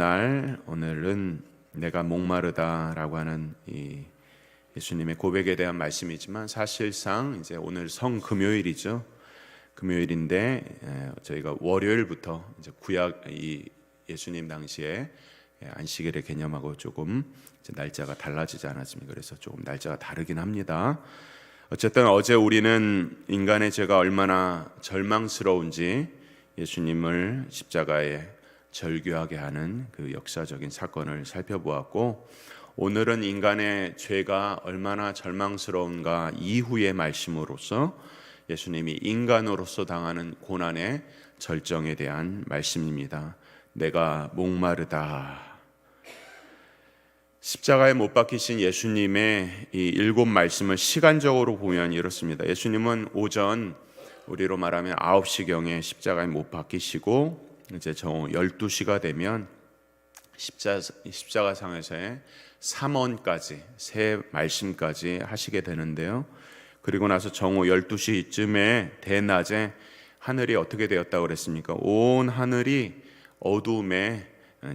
오늘은 내가 목마르다라고 하는 이 예수님의 고백에 대한 말씀이지만 사실상 이제 오늘 성금요일이죠. 금요일인데 저희가 월요일부터 이제 구약 이 예수님 당시에 안식일의 개념하고 조금 이제 날짜가 달라지지 않았습니까? 그래서 조금 날짜가 다르긴 합니다. 어쨌든 어제 우리는 인간의 죄가 얼마나 절망스러운지 예수님을 십자가에 절규하게 하는 그 역사적인 사건을 살펴보았고, 오늘은 인간의 죄가 얼마나 절망스러운가 이후의 말씀으로서 예수님이 인간으로서 당하는 고난의 절정에 대한 말씀입니다. 내가 목마르다. 십자가에 못 박히신 예수님의 이 7 말씀을 시간적으로 보면 이렇습니다. 예수님은 오전, 우리로 말하면 9시경에 십자가에 못 박히시고 이제 12시가 되면 십자가상에서의 3원까지 세 말씀까지 하시게 되는데요. 그리고 나서 정오 12시쯤에 대낮에 하늘이 어떻게 되었다고 그랬습니까? 온 하늘이 어두움에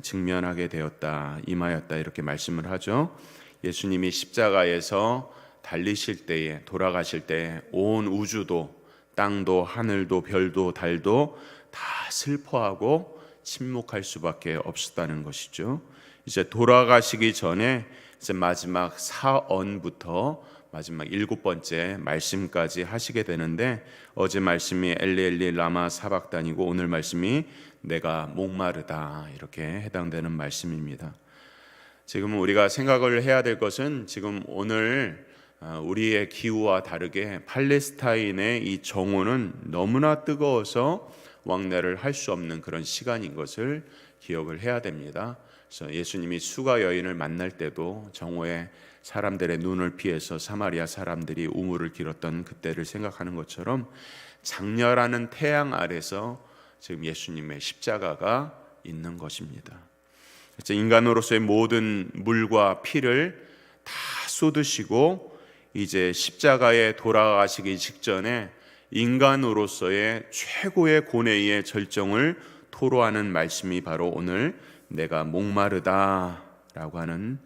직면하게 되었다, 임하였다, 이렇게 말씀을 하죠. 예수님이 십자가에서 달리실 때에, 돌아가실 때 온 우주도, 땅도, 하늘도, 별도, 달도 다 슬퍼하고 침묵할 수밖에 없었다는 것이죠. 이제 돌아가시기 전에 이제 마지막 사언부터 마지막 7번째 말씀까지 하시게 되는데, 어제 말씀이 엘리 엘리 라마 사박단이고 오늘 말씀이 내가 목마르다, 이렇게 해당되는 말씀입니다. 지금 우리가 생각을 해야 될 것은, 지금 오늘 우리의 기후와 다르게 팔레스타인의 이 정오는 너무나 뜨거워서 왕래를 할 수 없는 그런 시간인 것을 기억을 해야 됩니다. 그래서 예수님이 수가 여인을 만날 때도 정오에 사람들의 눈을 피해서 사마리아 사람들이 우물을 길었던 그때를 생각하는 것처럼 장렬하는 태양 아래서 지금 예수님의 십자가가 있는 것입니다. 그래서 인간으로서의 모든 물과 피를 다 쏟으시고 이제 십자가에 돌아가시기 직전에 인간으로서의 최고의 고뇌의 절정을 토로하는 말씀이 바로 오늘 내가 목마르다라고 하는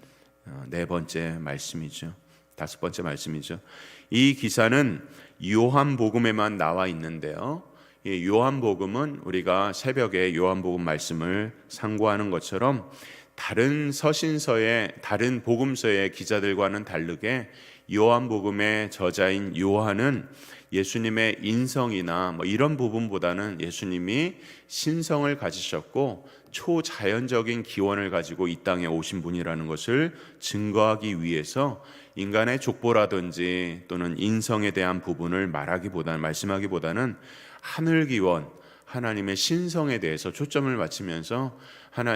4번째 말씀이죠. 5번째 말씀이죠. 이 기사는 요한복음에만 나와 있는데요. 이 요한복음은 우리가 새벽에 요한복음 말씀을 상고하는 것처럼 다른 서신서의, 다른 복음서의 기자들과는 다르게 요한복음의 저자인 요한은 예수님의 인성이나 이런 부분보다는 예수님이 신성을 가지셨고 초자연적인 기원을 가지고 이 땅에 오신 분이라는 것을 증거하기 위해서 인간의 족보라든지 또는 인성에 대한 부분을 말씀하기보다는 하늘 기원, 하나님의 신성에 대해서 초점을 맞추면서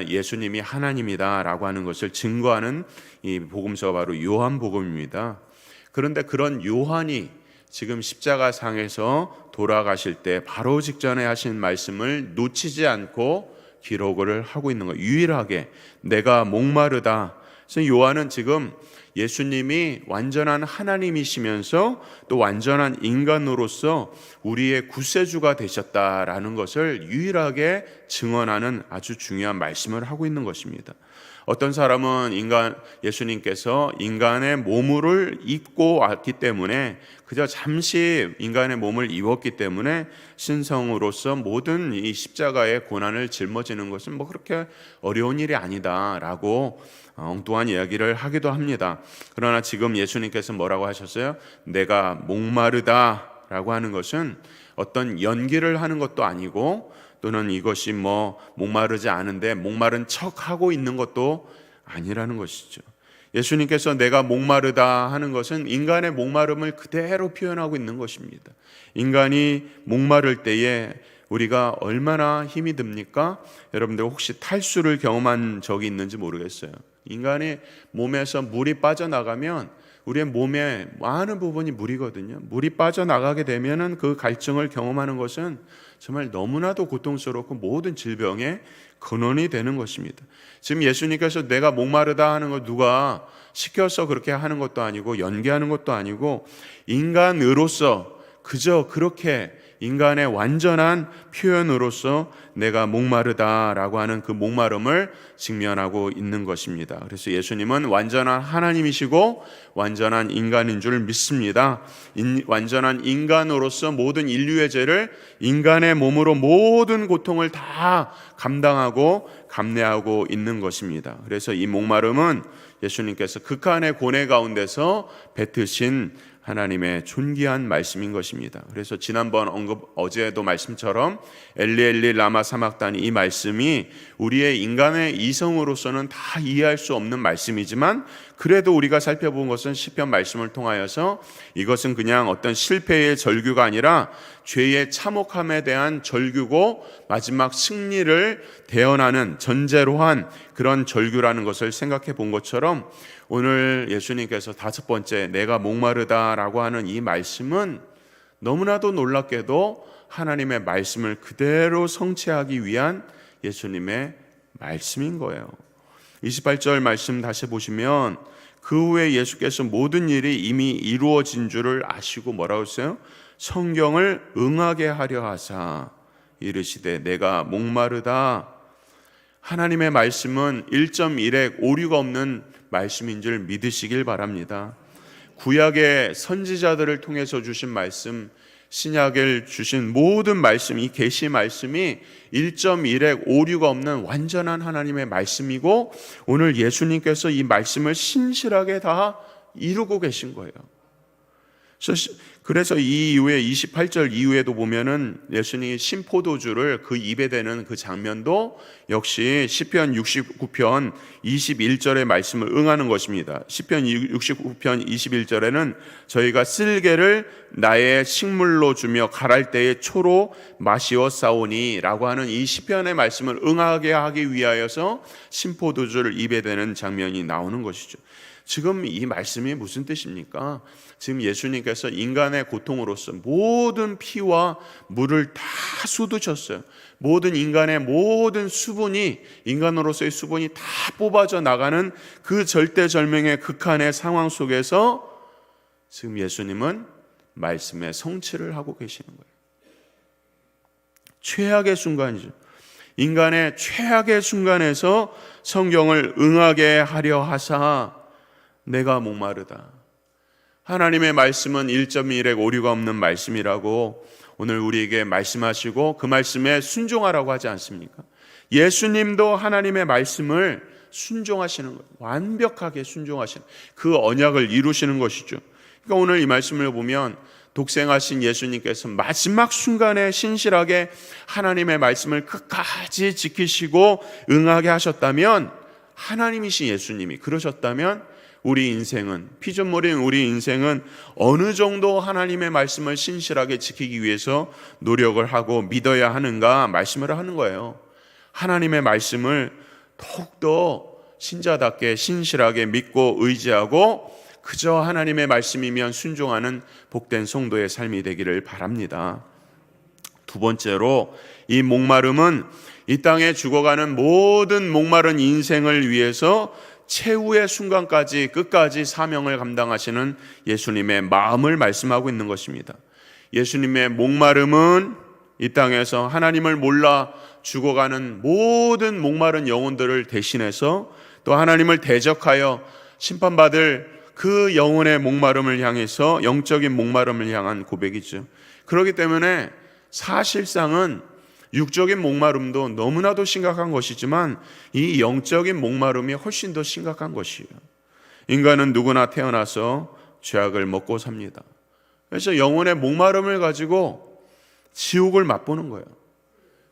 예수님이 하나님이다라고 하는 것을 증거하는 이 복음서가 바로 요한복음입니다. 그런데 그런 요한이 지금 십자가상에서 돌아가실 때 바로 직전에 하신 말씀을 놓치지 않고 기록을 하고 있는 거예요. 유일하게 내가 목마르다. 그래서 요한은 지금 예수님이 완전한 하나님이시면서 또 완전한 인간으로서 우리의 구세주가 되셨다라는 것을 유일하게 증언하는 아주 중요한 말씀을 하고 있는 것입니다. 어떤 사람은 예수님께서 인간의 몸을 입고 왔기 때문에, 그저 잠시 인간의 몸을 입었기 때문에 신성으로서 모든 이 십자가의 고난을 짊어지는 것은 그렇게 어려운 일이 아니다라고 엉뚱한 이야기를 하기도 합니다. 그러나 지금 예수님께서 뭐라고 하셨어요? 내가 목마르다라고 하는 것은 어떤 연기를 하는 것도 아니고, 또는 이것이 목마르지 않은데 목마른 척하고 있는 것도 아니라는 것이죠. 예수님께서 내가 목마르다 하는 것은 인간의 목마름을 그대로 표현하고 있는 것입니다. 인간이 목마를 때에 우리가 얼마나 힘이 듭니까? 여러분들 혹시 탈수를 경험한 적이 있는지 모르겠어요. 인간의 몸에서 물이 빠져나가면 우리의 몸의 많은 부분이 물이거든요. 물이 빠져나가게 되면은 그 갈증을 경험하는 것은 정말 너무나도 고통스럽고 모든 질병의 근원이 되는 것입니다. 지금 예수님께서 내가 목마르다 하는 거 누가 시켜서 그렇게 하는 것도 아니고 연기하는 것도 아니고 인간으로서 그저 그렇게 인간의 완전한 표현으로서 내가 목마르다라고 하는 그 목마름을 직면하고 있는 것입니다. 그래서 예수님은 완전한 하나님이시고 완전한 인간인 줄 믿습니다. 완전한 인간으로서 모든 인류의 죄를 인간의 몸으로 모든 고통을 다 감당하고 감내하고 있는 것입니다. 그래서 이 목마름은 예수님께서 극한의 고뇌 가운데서 뱉으신 하나님의 존귀한 말씀인 것입니다. 그래서 지난번 어제도 말씀처럼 엘리 엘리 라마 사막다니, 이 말씀이 우리의 인간의 이성으로서는 다 이해할 수 없는 말씀이지만 그래도 우리가 살펴본 것은 시편 말씀을 통하여서 이것은 그냥 어떤 실패의 절규가 아니라 죄의 참혹함에 대한 절규고 마지막 승리를 대언하는 전제로 한 그런 절규라는 것을 생각해 본 것처럼 오늘 예수님께서 다섯 번째 내가 목마르다라고 하는 이 말씀은 너무나도 놀랍게도 하나님의 말씀을 그대로 성취하기 위한 예수님의 말씀인 거예요. 28절 말씀 다시 보시면 그 후에 예수께서 모든 일이 이미 이루어진 줄을 아시고 뭐라고 했어요? 성경을 응하게 하려 하사 이르시되 내가 목마르다. 하나님의 말씀은 1.1획 오류가 없는 말씀인 줄 믿으시길 바랍니다. 구약의 선지자들을 통해서 주신 말씀, 신약을 주신 모든 말씀, 이 계시 말씀이 1.1획 오류가 없는 완전한 하나님의 말씀이고 오늘 예수님께서 이 말씀을 신실하게 다 이루고 계신 거예요. 그래서 이 이후에 28절 이후에도 보면은 예수님이 신포도주를 그 입에 대는 그 장면도 역시 시편 69편 21절의 말씀을 응하는 것입니다. 시편 69편 21절에는 저희가 쓸개를 나의 식물로 주며 갈할 때의 초로 마시어 싸우니 라고 하는 이 시편의 말씀을 응하게 하기 위하여서 신포도주를 입에 대는 장면이 나오는 것이죠. 지금 이 말씀이 무슨 뜻입니까? 지금 예수님께서 인간의 고통으로서 모든 피와 물을 다 쏟으셨어요. 모든 인간의 모든 수분이, 인간으로서의 수분이 다 뽑아져 나가는 그 절대절명의 극한의 상황 속에서 지금 예수님은 말씀의 성취를 하고 계시는 거예요. 최악의 순간이죠. 인간의 최악의 순간에서 성경을 응하게 하려 하사 내가 목마르다. 하나님의 말씀은 1.1획 오류가 없는 말씀이라고 오늘 우리에게 말씀하시고 그 말씀에 순종하라고 하지 않습니까? 예수님도 하나님의 말씀을 순종하시는 거예요. 완벽하게 순종하시는 그 언약을 이루시는 것이죠. 그러니까 오늘 이 말씀을 보면 독생하신 예수님께서 마지막 순간에 신실하게 하나님의 말씀을 끝까지 지키시고 응하게 하셨다면, 하나님이신 예수님이 그러셨다면 우리 인생은, 피조물인 우리 인생은 어느 정도 하나님의 말씀을 신실하게 지키기 위해서 노력을 하고 믿어야 하는가 말씀을 하는 거예요. 하나님의 말씀을 더욱더 신자답게 신실하게 믿고 의지하고 그저 하나님의 말씀이면 순종하는 복된 성도의 삶이 되기를 바랍니다. 두 번째로, 이 목마름은 이 땅에 죽어가는 모든 목마른 인생을 위해서 최후의 순간까지 끝까지 사명을 감당하시는 예수님의 마음을 말씀하고 있는 것입니다. 예수님의 목마름은 이 땅에서 하나님을 몰라 죽어가는 모든 목마른 영혼들을 대신해서 또 하나님을 대적하여 심판받을 그 영혼의 목마름을 향해서 영적인 목마름을 향한 고백이죠. 그렇기 때문에 사실상은 육적인 목마름도 너무나도 심각한 것이지만 이 영적인 목마름이 훨씬 더 심각한 것이에요. 인간은 누구나 태어나서 죄악을 먹고 삽니다. 그래서 영혼의 목마름을 가지고 지옥을 맛보는 거예요.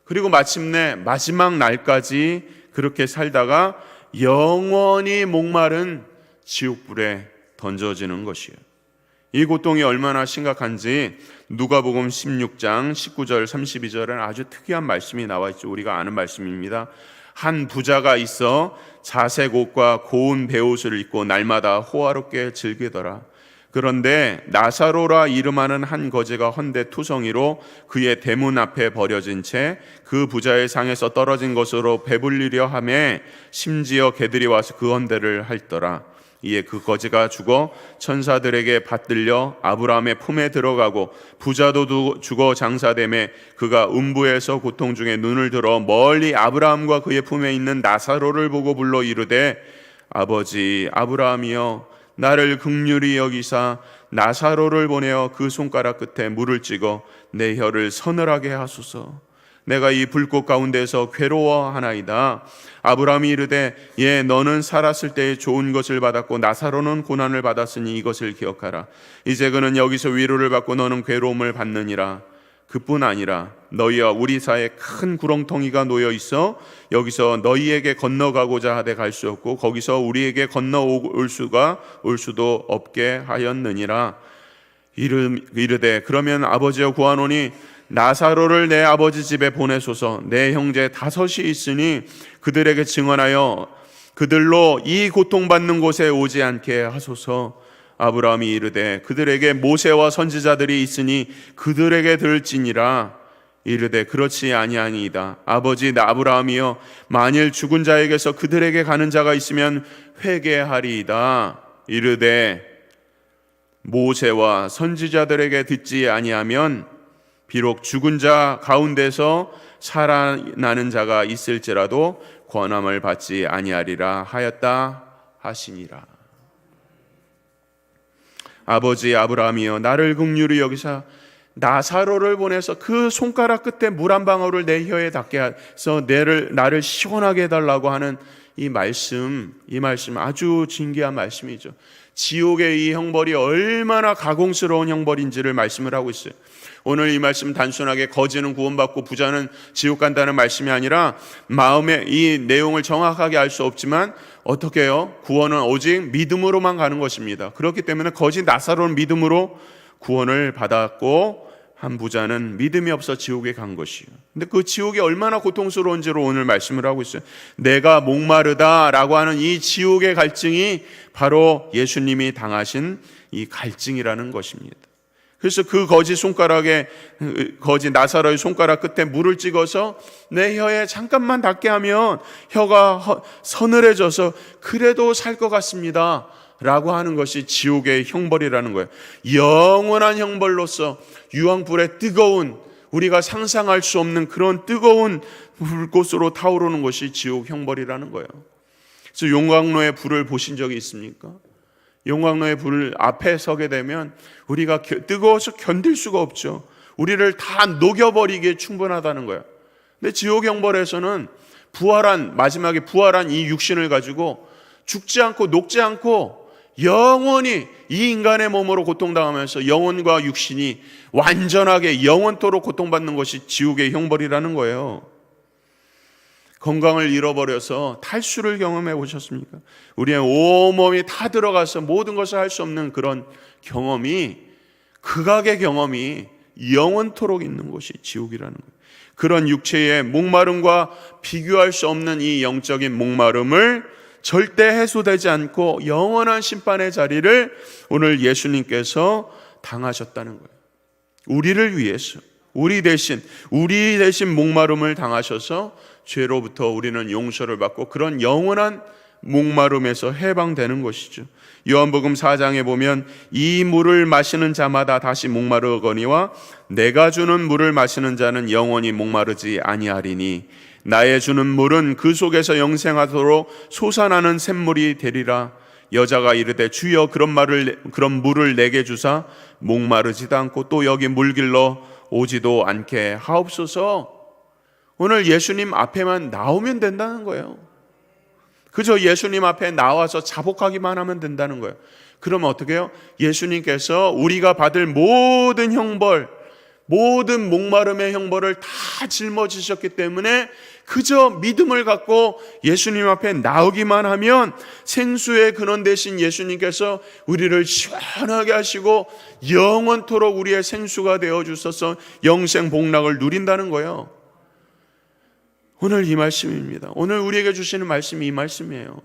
그리고 마침내 마지막 날까지 그렇게 살다가 영원히 목마른 지옥불에 던져지는 것이에요. 이 고통이 얼마나 심각한지 누가복음 16장 19절 32절에는 아주 특이한 말씀이 나와 있죠. 우리가 아는 말씀입니다. 한 부자가 있어 자색 옷과 고운 베옷을 입고 날마다 호화롭게 즐기더라. 그런데 나사로라 이름하는 한 거지가 헌데 투성이로 그의 대문 앞에 버려진 채 그 부자의 상에서 떨어진 것으로 배불리려 하매 심지어 개들이 와서 그 헌데를 핥더라. 이에 그 거지가 죽어 천사들에게 받들려 아브라함의 품에 들어가고 부자도 죽어 장사됨에 그가 음부에서 고통 중에 눈을 들어 멀리 아브라함과 그의 품에 있는 나사로를 보고 불러 이르되 아버지 아브라함이여 나를 긍휼히 여기사 나사로를 보내어 그 손가락 끝에 물을 찍어 내 혀를 서늘하게 하소서. 내가 이 불꽃 가운데서 괴로워하나이다. 아브라함이 이르되 예 너는 살았을 때에 좋은 것을 받았고 나사로는 고난을 받았으니 이것을 기억하라. 이제 그는 여기서 위로를 받고 너는 괴로움을 받느니라. 그뿐 아니라 너희와 우리 사이에 큰 구렁텅이가 놓여 있어 여기서 너희에게 건너가고자 하되 갈 수 없고 거기서 우리에게 건너올 수도 없게 하였느니라. 이르되 그러면 아버지여 구하노니 나사로를 내 아버지 집에 보내소서. 내 형제 5이 있으니 그들에게 증언하여 그들로 이 고통받는 곳에 오지 않게 하소서. 아브라함이 이르되 그들에게 모세와 선지자들이 있으니 그들에게 들을지니라. 이르되 그렇지 아니하니이다. 아버지 아브라함이여 만일 죽은 자에게서 그들에게 가는 자가 있으면 회개하리이다. 이르되 모세와 선지자들에게 듣지 아니하면 비록 죽은 자 가운데서 살아나는 자가 있을지라도 권함을 받지 아니하리라 하였다 하시니라. 아버지 아브라함이여 나를 긍휼히 여기사 나사로를 보내서 그 손가락 끝에 물 한 방울을 내 혀에 닿게 해서 나를 시원하게 해달라고 하는 이 말씀 아주 진귀한 말씀이죠. 지옥의 이 형벌이 얼마나 가공스러운 형벌인지를 말씀을 하고 있어요. 오늘 이 말씀 단순하게 거지는 구원받고 부자는 지옥 간다는 말씀이 아니라 마음의 이 내용을 정확하게 알 수 없지만 어떻게 해요? 구원은 오직 믿음으로만 가는 것입니다. 그렇기 때문에 거지 나사로는 믿음으로 구원을 받았고 한 부자는 믿음이 없어 지옥에 간 것이에요. 근데 그 지옥이 얼마나 고통스러운지로 오늘 말씀을 하고 있어요. 내가 목마르다라고 하는 이 지옥의 갈증이 바로 예수님이 당하신 이 갈증이라는 것입니다. 그래서 그 거지 나사로의 손가락 끝에 물을 찍어서 내 혀에 잠깐만 닿게 하면 혀가 서늘해져서 그래도 살 것 같습니다 라고 하는 것이 지옥의 형벌이라는 거예요. 영원한 형벌로서 유황불의 뜨거운, 우리가 상상할 수 없는 그런 뜨거운 불꽃으로 타오르는 것이 지옥 형벌이라는 거예요. 그래서 용광로의 불을 보신 적이 있습니까? 용광로의 불 앞에 서게 되면 우리가 뜨거워서 견딜 수가 없죠. 우리를 다 녹여버리기에 충분하다는 거예요. 근데 지옥 형벌에서는 마지막에 부활한 이 육신을 가지고 죽지 않고 녹지 않고 영원히 이 인간의 몸으로 고통당하면서 영혼과 육신이 완전하게 영원토록 고통받는 것이 지옥의 형벌이라는 거예요. 건강을 잃어버려서 탈수를 경험해 보셨습니까? 우리의 온몸이 다 들어가서 모든 것을 할 수 없는 그런 경험이, 극악의 경험이 영원토록 있는 것이 지옥이라는 거예요. 그런 육체의 목마름과 비교할 수 없는 이 영적인 목마름을 절대 해소되지 않고 영원한 심판의 자리를 오늘 예수님께서 당하셨다는 거예요. 우리를 위해서, 우리 대신 목마름을 당하셔서 죄로부터 우리는 용서를 받고 그런 영원한 목마름에서 해방되는 것이죠. 요한복음 4장에 보면 이 물을 마시는 자마다 다시 목마르거니와 내가 주는 물을 마시는 자는 영원히 목마르지 아니하리니 나의 주는 물은 그 속에서 영생하도록 솟아나는 샘물이 되리라. 여자가 이르되 주여 그런 물을 내게 주사 목마르지도 않고 또 여기 물 길러 오지도 않게 하옵소서. 오늘 예수님 앞에만 나오면 된다는 거예요. 그저 예수님 앞에 나와서 자복하기만 하면 된다는 거예요. 그러면 어떻게 해요? 예수님께서 우리가 받을 모든 형벌, 모든 목마름의 형벌을 다 짊어지셨기 때문에 그저 믿음을 갖고 예수님 앞에 나오기만 하면 생수의 근원 되신 예수님께서 우리를 시원하게 하시고 영원토록 우리의 생수가 되어주셔서 영생 복락을 누린다는 거예요. 오늘 이 말씀입니다. 오늘 우리에게 주시는 말씀이 이 말씀이에요.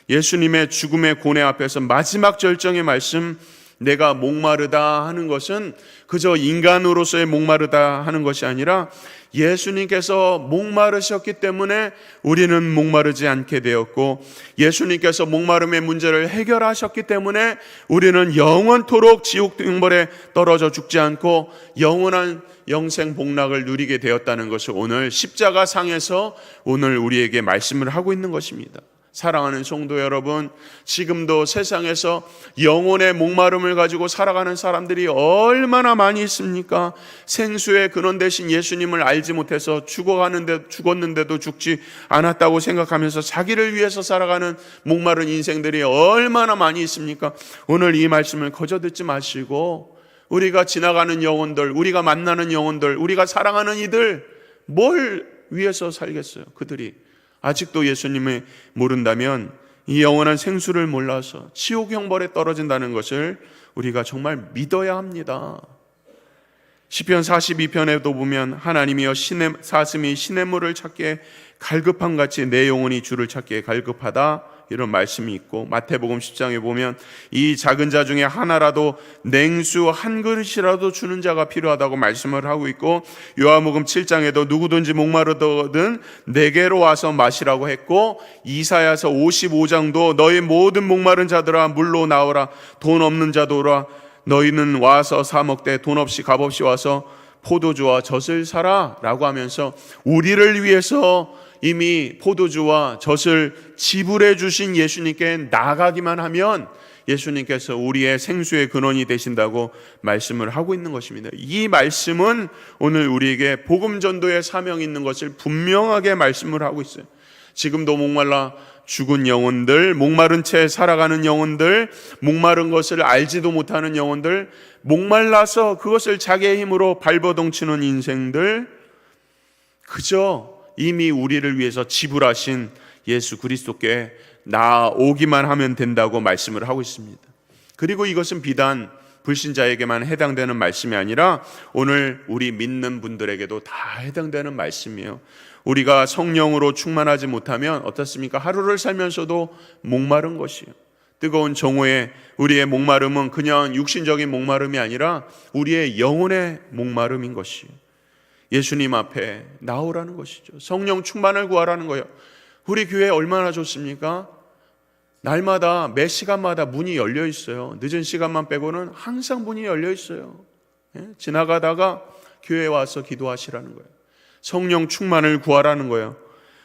예수님의 죽음의 고뇌 앞에서 마지막 절정의 말씀, 내가 목마르다 하는 것은 그저 인간으로서의 목마르다 하는 것이 아니라 예수님께서 목마르셨기 때문에 우리는 목마르지 않게 되었고, 예수님께서 목마름의 문제를 해결하셨기 때문에 우리는 영원토록 지옥 형벌에 떨어져 죽지 않고 영원한 영생 복락을 누리게 되었다는 것을 오늘 십자가 상에서 오늘 우리에게 말씀을 하고 있는 것입니다. 사랑하는 성도 여러분, 지금도 세상에서 영혼의 목마름을 가지고 살아가는 사람들이 얼마나 많이 있습니까? 생수의 근원 되신 예수님을 알지 못해서 죽었는데도 죽지 않았다고 생각하면서 자기를 위해서 살아가는 목마른 인생들이 얼마나 많이 있습니까? 오늘 이 말씀을 거저 듣지 마시고 우리가 지나가는 영혼들, 우리가 만나는 영혼들, 우리가 사랑하는 이들 뭘 위해서 살겠어요? 그들이 아직도 예수님을 모른다면 이 영원한 생수를 몰라서 지옥 형벌에 떨어진다는 것을 우리가 정말 믿어야 합니다. 시편 42편에도 보면 하나님이여 사슴이 시냇물을 찾기에 갈급함 같이 내 영혼이 주를 찾기에 갈급하다, 이런 말씀이 있고, 마태복음 10장에 보면 이 작은 자 중에 하나라도 냉수 한 그릇이라도 주는 자가 필요하다고 말씀을 하고 있고, 요한복음 7장에도 누구든지 목마르거든 내게로 와서 마시라고 했고, 이사야서 55장도 너희 모든 목마른 자들아 물로 나오라, 돈 없는 자도 오라, 너희는 와서 사 먹되 돈 없이 값없이 와서 포도주와 젖을 사라 라고 하면서 우리를 위해서 이미 포도주와 젖을 지불해 주신 예수님께 나아가기만 하면 예수님께서 우리의 생수의 근원이 되신다고 말씀을 하고 있는 것입니다. 이 말씀은 오늘 우리에게 복음 전도의 사명이 있는 것을 분명하게 말씀을 하고 있어요. 지금도 목말라 죽은 영혼들, 목마른 채 살아가는 영혼들, 목마른 것을 알지도 못하는 영혼들, 목말라서 그것을 자기의 힘으로 발버둥치는 인생들, 그저 이미 우리를 위해서 지불하신 예수 그리스도께 나오기만 하면 된다고 말씀을 하고 있습니다. 그리고 이것은 비단 불신자에게만 해당되는 말씀이 아니라 오늘 우리 믿는 분들에게도 다 해당되는 말씀이에요. 우리가 성령으로 충만하지 못하면 어떻습니까? 하루를 살면서도 목마른 것이에요. 뜨거운 정오에 우리의 목마름은 그냥 육신적인 목마름이 아니라 우리의 영혼의 목마름인 것이에요. 예수님 앞에 나오라는 것이죠. 성령 충만을 구하라는 거예요. 우리 교회 얼마나 좋습니까? 날마다 매 시간마다 문이 열려 있어요. 늦은 시간만 빼고는 항상 문이 열려 있어요. 지나가다가 교회에 와서 기도하시라는 거예요. 성령 충만을 구하라는 거예요.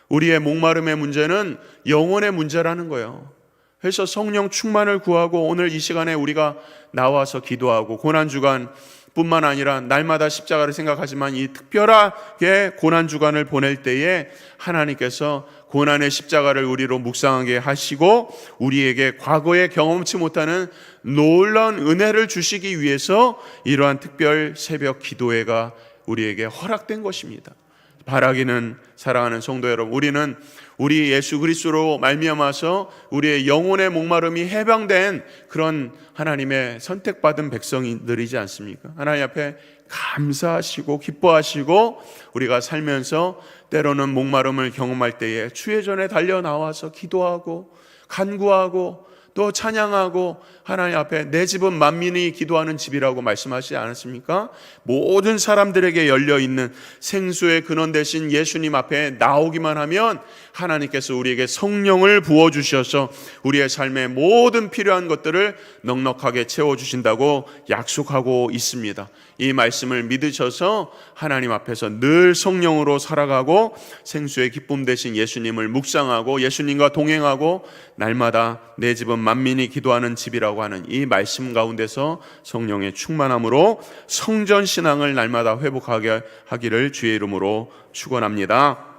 우리의 목마름의 문제는 영혼의 문제라는 거예요. 그래서 성령 충만을 구하고 오늘 이 시간에 우리가 나와서 기도하고 고난주간 뿐만 아니라 날마다 십자가를 생각하지만 이 특별하게 고난주간을 보낼 때에 하나님께서 고난의 십자가를 우리로 묵상하게 하시고 우리에게 과거에 경험치 못하는 놀라운 은혜를 주시기 위해서 이러한 특별 새벽 기도회가 우리에게 허락된 것입니다. 바라기는 사랑하는 성도 여러분, 우리는 우리 예수 그리스도로 말미암아서 우리의 영혼의 목마름이 해방된 그런 하나님의 선택받은 백성들이지 않습니까? 하나님 앞에 감사하시고 기뻐하시고 우리가 살면서 때로는 목마름을 경험할 때에 주의 전에 달려 나와서 기도하고 간구하고 또 찬양하고 하나님 앞에 내 집은 만민이 기도하는 집이라고 말씀하시지 않았습니까? 모든 사람들에게 열려있는 생수의 근원 되신 예수님 앞에 나오기만 하면 하나님께서 우리에게 성령을 부어주셔서 우리의 삶의 모든 필요한 것들을 넉넉하게 채워주신다고 약속하고 있습니다. 이 말씀을 믿으셔서 하나님 앞에서 늘 성령으로 살아가고 생수의 기쁨 되신 예수님을 묵상하고 예수님과 동행하고 날마다 내 집은 만민이 기도하는 집이라고 하는 이 말씀 가운데서 성령의 충만함으로 성전신앙을 날마다 회복하게 하기를 주의 이름으로 축원합니다.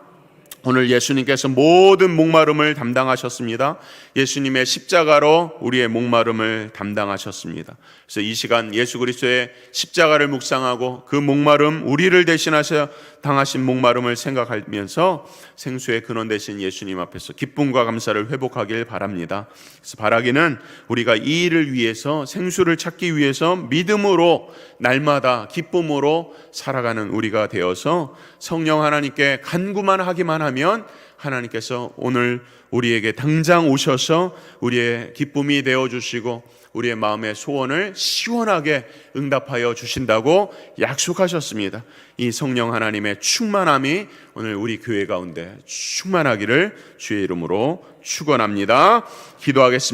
오늘 예수님께서 모든 목마름을 담당하셨습니다. 예수님의 십자가로 우리의 목마름을 담당하셨습니다. 그래서 이 시간 예수 그리스도의 십자가를 묵상하고 그 목마름, 우리를 대신하셔 당하신 목마름을 생각하면서 생수의 근원 되신 예수님 앞에서 기쁨과 감사를 회복하길 바랍니다. 그래서 바라기는 우리가 이 일을 위해서 생수를 찾기 위해서 믿음으로 날마다 기쁨으로 살아가는 우리가 되어서 성령 하나님께 간구만 하기만 하면 하나님께서 오늘 우리에게 당장 오셔서 우리의 기쁨이 되어주시고 우리의 마음의 소원을 시원하게 응답하여 주신다고 약속하셨습니다. 이 성령 하나님의 충만함이 오늘 우리 교회 가운데 충만하기를 주의 이름으로 축원합니다. 기도하겠습니다.